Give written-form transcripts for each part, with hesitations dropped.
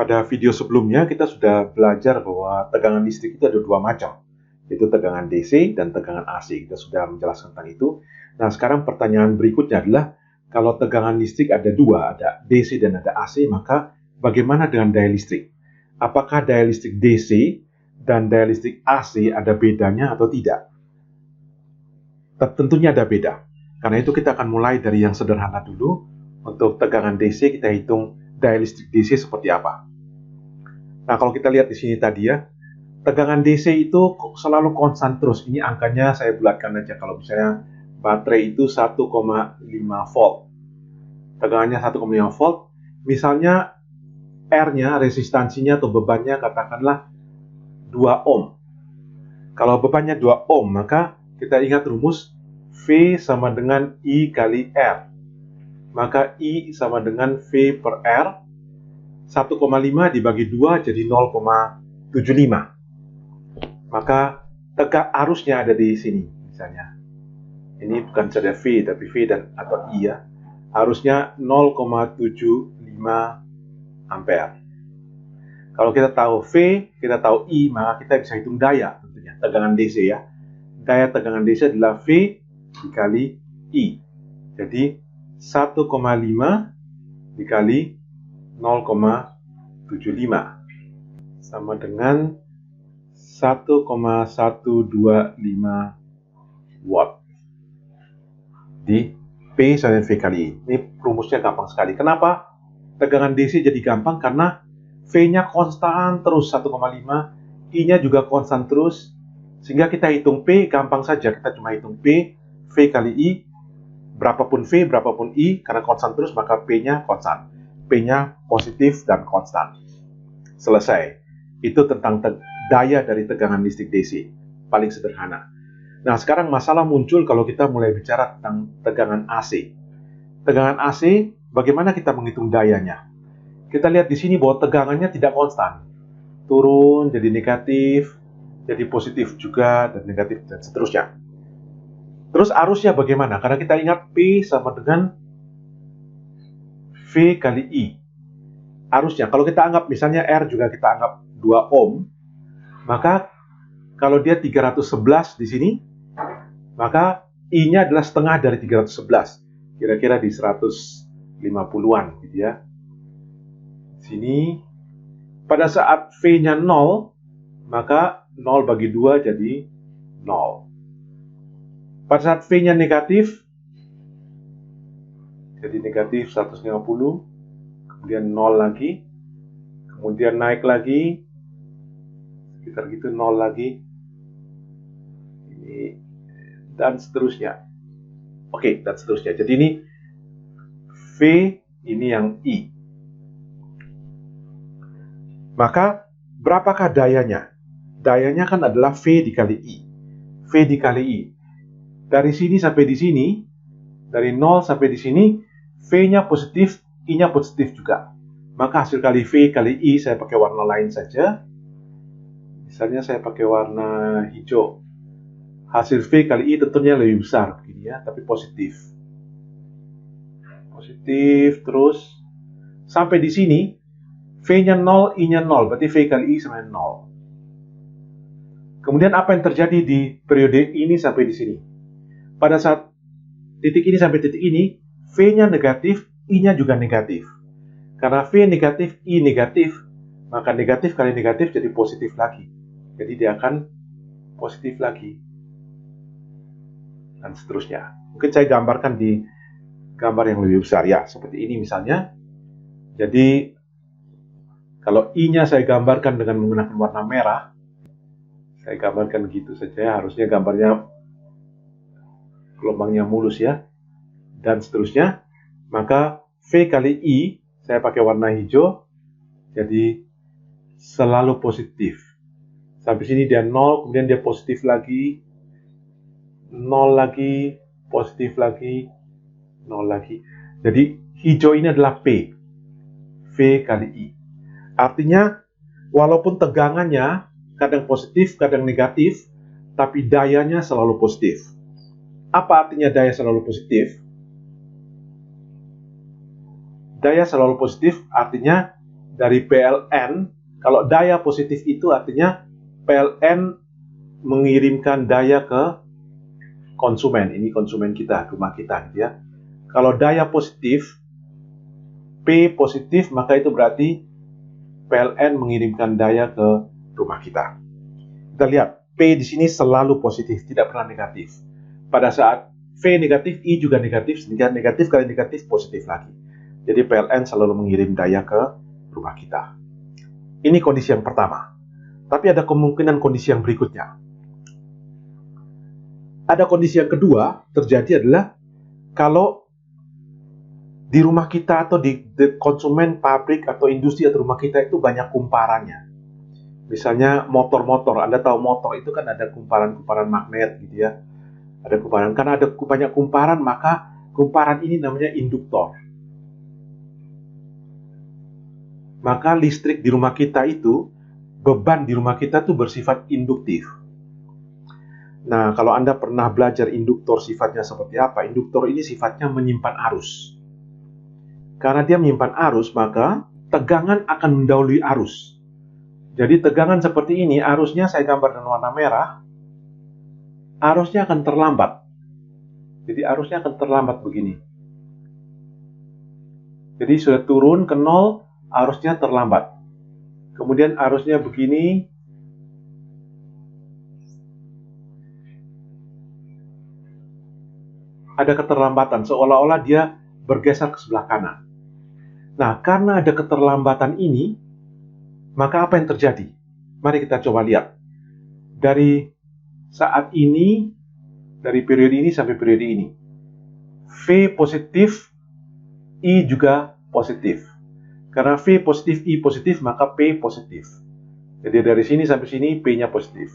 Pada video sebelumnya kita sudah belajar bahwa tegangan listrik itu ada dua macam, yaitu tegangan DC dan tegangan AC. Kita sudah menjelaskan tentang itu. Nah, sekarang pertanyaan berikutnya adalah, kalau tegangan listrik ada dua, ada DC dan ada AC, maka bagaimana dengan daya listrik? Apakah daya listrik DC dan daya listrik AC ada bedanya atau tidak? Tentunya ada beda. Karena itu kita akan mulai dari yang sederhana dulu. Untuk tegangan DC kita hitung daya listrik DC seperti apa. Nah, kalau kita lihat di sini tadi ya, tegangan DC itu selalu konstan terus. Ini angkanya saya bulatkan aja. Kalau misalnya baterai itu 1,5 volt. Tegangannya 1,5 volt. Misalnya R-nya, resistansinya atau bebannya katakanlah 2 ohm. Kalau bebannya 2 ohm, maka kita ingat rumus V sama dengan I kali R. Maka I sama dengan V per R. 1,5 dibagi 2 jadi 0,75. Maka arusnya ada di sini misalnya. Ini bukan saja V, tapi V dan atau I ya. Arusnya 0,75 ampere. Kalau kita tahu V, kita tahu I, maka kita bisa hitung daya tentunya, tegangan DC ya. Daya tegangan DC adalah V dikali I. Jadi 1,5 dikali 0,75 sama dengan 1,125 watt di P sama V kali I. Ini rumusnya gampang sekali. Kenapa tegangan DC jadi gampang? Karena V-nya konstan terus 1,5, I-nya juga konstan terus, sehingga kita hitung P gampang saja. Kita cuma hitung P, V kali I, berapapun V, berapapun I, karena konstan terus, maka P-nya konstan. P-nya positif dan konstan. Selesai. Itu tentang daya dari tegangan listrik DC. Paling sederhana. Nah, sekarang masalah muncul kalau kita mulai bicara tentang tegangan AC. Tegangan AC, bagaimana kita menghitung dayanya? Kita lihat di sini bahwa tegangannya tidak konstan. Turun, jadi negatif, jadi positif juga, dan negatif, dan seterusnya. Terus arusnya bagaimana? Karena kita ingat P sama dengan V kali I. Arusnya, kalau kita anggap misalnya R juga kita anggap 2 ohm, maka kalau dia 311 di sini, maka I-nya adalah setengah dari 311. Kira-kira di 150-an gitu ya. Sini, pada saat V-nya 0, maka 0 bagi 2 jadi 0. Pada saat V-nya negatif, jadi negatif 150, kemudian 0 lagi, kemudian naik lagi, sekitar gitu 0 lagi, ini, dan seterusnya. Oke, dan seterusnya. Jadi ini V, ini yang I. Maka berapakah dayanya? Dayanya kan adalah V dikali I. V dikali I. Dari sini sampai di sini, dari 0 sampai di sini, V-nya positif, I-nya positif juga. Maka hasil kali V kali I, saya pakai warna lain saja. Misalnya saya pakai warna hijau. Hasil V kali I tentunya lebih besar, begini ya, tapi positif. Positif, terus sampai di sini, V-nya 0, I-nya 0, berarti V kali I sama 0. Kemudian apa yang terjadi di periode ini sampai di sini? Pada saat titik ini sampai titik ini, V-nya negatif, I-nya juga negatif. Karena V negatif, I negatif, maka negatif kali negatif jadi positif lagi. Jadi dia akan positif lagi. Dan seterusnya. Mungkin saya gambarkan di gambar yang lebih besar ya, seperti ini misalnya. Jadi kalau I-nya saya gambarkan dengan menggunakan warna merah, saya gambarkan gitu saja, harusnya gambarnya gelombangnya mulus ya, dan seterusnya. Maka V kali I saya pakai warna hijau, jadi selalu positif. Sampai sini dia 0, kemudian dia positif lagi, 0 lagi, positif lagi, 0 lagi. Jadi hijau ini adalah P, V kali I. Artinya walaupun tegangannya kadang positif, kadang negatif, tapi dayanya selalu positif. Apa artinya daya selalu positif? Daya selalu positif artinya dari PLN, kalau daya positif itu artinya PLN mengirimkan daya ke konsumen. Ini konsumen kita, rumah kita gitu ya. Kalau daya positif, P positif, maka itu berarti PLN mengirimkan daya ke rumah kita. Kita lihat, P di sini selalu positif, tidak pernah negatif. Pada saat V negatif, I juga negatif, sehingga negatif kali negatif positif lagi. Jadi PLN selalu mengirim daya ke rumah kita. Ini kondisi yang pertama. Tapi ada kemungkinan kondisi yang berikutnya. Ada kondisi yang kedua terjadi adalah kalau di rumah kita atau di konsumen, pabrik atau industri atau rumah kita itu banyak kumparannya. Misalnya motor-motor, Anda tahu motor itu kan ada kumparan-kumparan magnet gitu ya. Ada kumparan, karena ada banyak kumparan maka kumparan ini namanya induktor. Maka listrik di rumah kita itu, beban di rumah kita itu bersifat induktif. Nah, kalau Anda pernah belajar induktor sifatnya seperti apa, induktor ini sifatnya menyimpan arus. Karena dia menyimpan arus, maka tegangan akan mendahului arus. Jadi tegangan seperti ini, arusnya saya gambar dengan warna merah, arusnya akan terlambat. Jadi arusnya akan terlambat begini. Jadi sudah turun ke 0, arusnya terlambat. Kemudian arusnya begini. Ada keterlambatan, seolah-olah dia bergeser ke sebelah kanan. Nah, karena ada keterlambatan ini, maka apa yang terjadi? Mari kita coba lihat. Dari saat ini, dari periode ini sampai periode ini. V positif, I juga positif. Karena V positif, I positif, maka P positif. Jadi dari sini sampai sini, P-nya positif.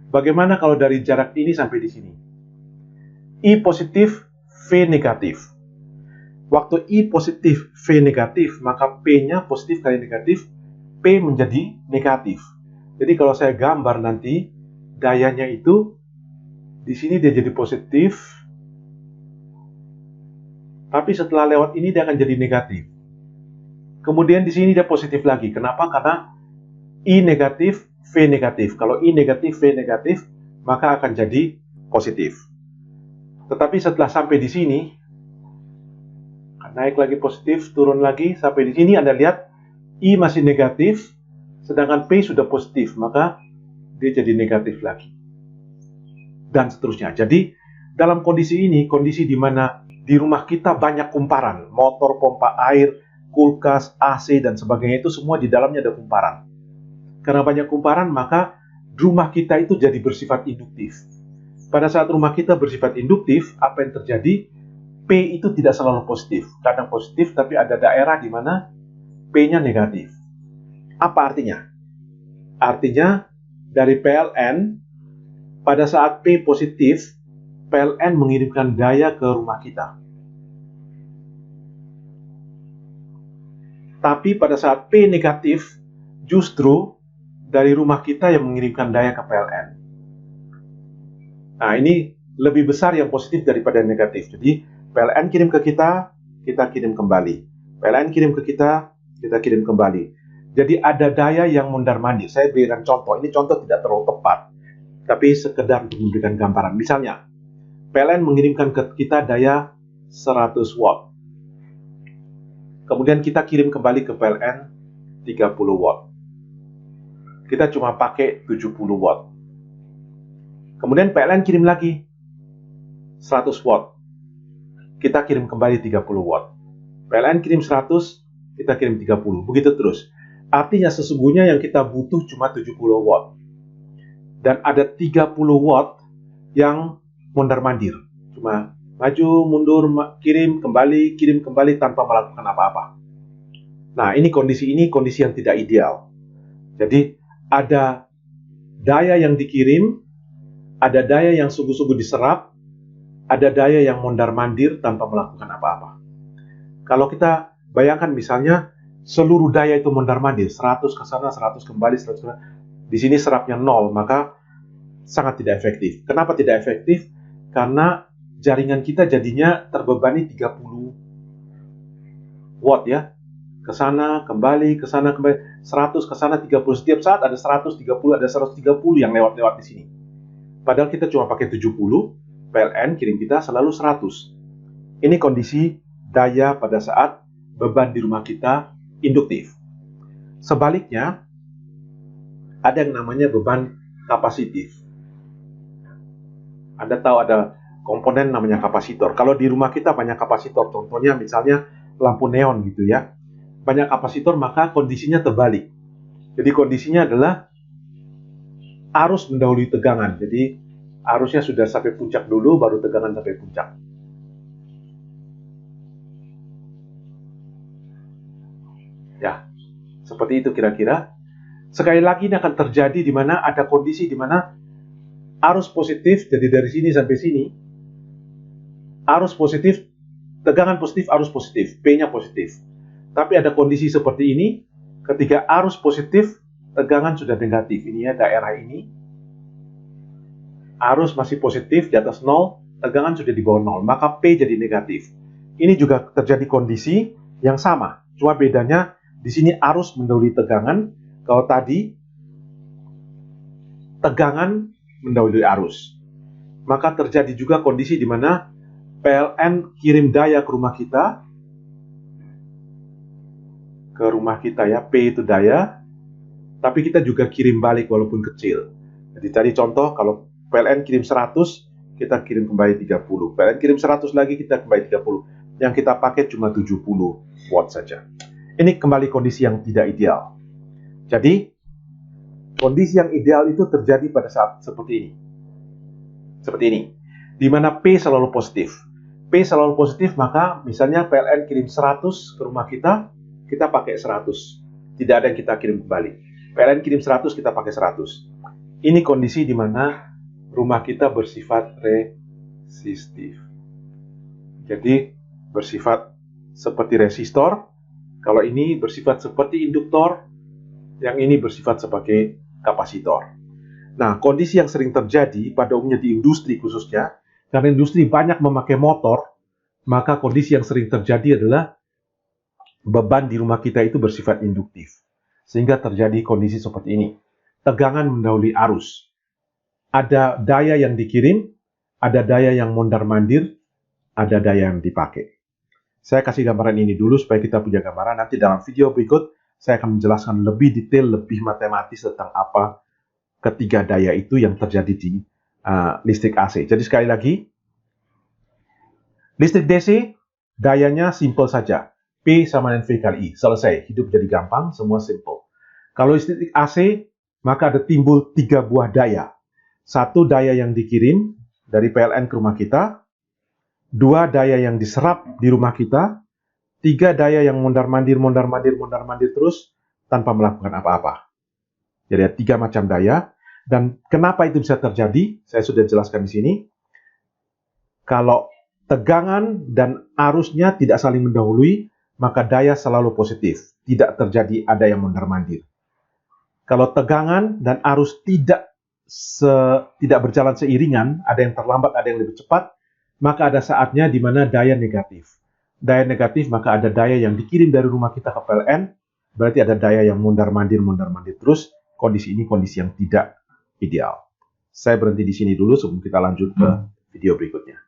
Bagaimana kalau dari jarak ini sampai di sini? I positif, V negatif. Waktu I positif, V negatif, maka P-nya positif kali negatif, P menjadi negatif. Jadi kalau saya gambar nanti, dayanya itu, di sini dia jadi positif, tapi setelah lewat ini dia akan jadi negatif. Kemudian di sini dia positif lagi. Kenapa? Karena I negatif, V negatif. Kalau I negatif, V negatif, maka akan jadi positif. Tetapi setelah sampai di sini, naik lagi positif, turun lagi, sampai di sini Anda lihat I masih negatif, sedangkan P sudah positif, maka dia jadi negatif lagi. Dan seterusnya. Jadi, dalam kondisi ini, kondisi di mana di rumah kita banyak kumparan, motor, pompa air, kulkas, AC, dan sebagainya, itu semua di dalamnya ada kumparan. Karena banyak kumparan, maka rumah kita itu jadi bersifat induktif. Pada saat rumah kita bersifat induktif, apa yang terjadi? P itu tidak selalu positif. Kadang positif, tapi ada daerah di mana P-nya negatif. Apa artinya? Artinya, dari PLN, pada saat P positif, PLN mengirimkan daya ke rumah kita. Tapi pada saat P negatif, justru dari rumah kita yang mengirimkan daya ke PLN. Nah, ini lebih besar yang positif daripada yang negatif. Jadi, PLN kirim ke kita, kita kirim kembali. PLN kirim ke kita kirim kembali. Jadi ada daya yang mondar-mandir. Saya berikan contoh. Ini contoh tidak terlalu tepat, tapi sekedar untuk memberikan gambaran. Misalnya, PLN mengirimkan ke kita daya 100 watt. Kemudian kita kirim kembali ke PLN 30 watt. Kita cuma pakai 70 watt. Kemudian PLN kirim lagi 100 watt. Kita kirim kembali 30 watt. PLN kirim 100, kita kirim 30. Begitu terus. Artinya sesungguhnya yang kita butuh cuma 70 watt. Dan ada 30 watt yang mondar-mandir. Cuma maju, mundur, kirim kembali tanpa melakukan apa-apa. Nah, ini kondisi yang tidak ideal. Jadi, ada daya yang dikirim, ada daya yang sungguh-sungguh diserap, ada daya yang mondar-mandir tanpa melakukan apa-apa. Kalau kita bayangkan misalnya seluruh daya itu mondar-mandir, 100 ke sana, 100 kembali, 100 ke sana. Di sini serapnya 0, maka sangat tidak efektif. Kenapa tidak efektif? Karena jaringan kita jadinya terbebani 30 watt ya. ke sana, kembali, ke sana, kembali, 100 ke sana, 30. Setiap saat ada 130, ada 130 yang lewat-lewat di sini. Padahal kita cuma pakai 70, PLN kirim kita selalu 100. Ini kondisi daya pada saat beban di rumah kita induktif. Sebaliknya, ada yang namanya beban kapasitif. Anda tahu ada komponen namanya kapasitor. Kalau di rumah kita banyak kapasitor, contohnya misalnya lampu neon gitu ya. Banyak kapasitor, maka kondisinya terbalik. Jadi kondisinya adalah arus mendahului tegangan. Jadi arusnya sudah sampai puncak dulu, baru tegangan sampai puncak. Ya, seperti itu kira-kira. Sekali lagi ini akan terjadi di mana ada kondisi di mana arus positif, jadi dari sini sampai sini, arus positif, tegangan positif, arus positif, P-nya positif. Tapi ada kondisi seperti ini, ketika arus positif, tegangan sudah negatif. Ini ya daerah ini, arus masih positif di atas 0, tegangan sudah di bawah 0, maka P jadi negatif. Ini juga terjadi kondisi yang sama, cuma bedanya di sini arus mendahului tegangan, kalau tadi tegangan mendahului arus. Maka terjadi juga kondisi di mana PLN kirim daya ke rumah kita ya, P itu daya, tapi kita juga kirim balik walaupun kecil. Jadi tadi contoh, kalau PLN kirim 100, kita kirim kembali 30. PLN kirim 100 lagi, kita kembali 30. Yang kita pakai cuma 70 watt saja. Ini kembali kondisi yang tidak ideal. Jadi, kondisi yang ideal itu terjadi pada saat seperti ini. Seperti ini. Di mana P selalu positif. P selalu positif, maka misalnya PLN kirim 100 ke rumah kita, kita pakai 100. Tidak ada yang kita kirim kembali. PLN kirim 100, kita pakai 100. Ini kondisi di mana rumah kita bersifat resistif. Jadi, bersifat seperti resistor. Kalau ini bersifat seperti induktor, yang ini bersifat sebagai kapasitor. Nah, kondisi yang sering terjadi pada umumnya di industri khususnya, karena industri banyak memakai motor, maka kondisi yang sering terjadi adalah beban di rumah kita itu bersifat induktif. Sehingga terjadi kondisi seperti ini. Tegangan mendahului arus. Ada daya yang dikirim, ada daya yang mondar-mandir, ada daya yang dipakai. Saya kasih gambaran ini dulu supaya kita punya gambaran. Nanti dalam video berikut, saya akan menjelaskan lebih detail, lebih matematis tentang apa ketiga daya itu yang terjadi di listrik AC. Jadi sekali lagi, listrik DC, dayanya simple saja. P sama dengan V kali I. Selesai. Hidup jadi gampang, semua simple. Kalau listrik AC, maka ada timbul 3 buah daya. 1 daya yang dikirim dari PLN ke rumah kita, 2 daya yang diserap di rumah kita, 3 daya yang mondar-mandir terus tanpa melakukan apa-apa. Jadi ada 3 macam daya. Dan kenapa itu bisa terjadi? Saya sudah jelaskan di sini. Kalau tegangan dan arusnya tidak saling mendahului, maka daya selalu positif. Tidak terjadi ada yang mondar-mandir. Kalau tegangan dan arus tidak berjalan seiringan, ada yang terlambat, ada yang lebih cepat, maka ada saatnya di mana daya negatif. Daya negatif, maka ada daya yang dikirim dari rumah kita ke PLN, berarti ada daya yang mondar-mandir terus. Kondisi ini kondisi yang tidak ideal. Saya berhenti di sini dulu sebelum kita lanjut ke video berikutnya.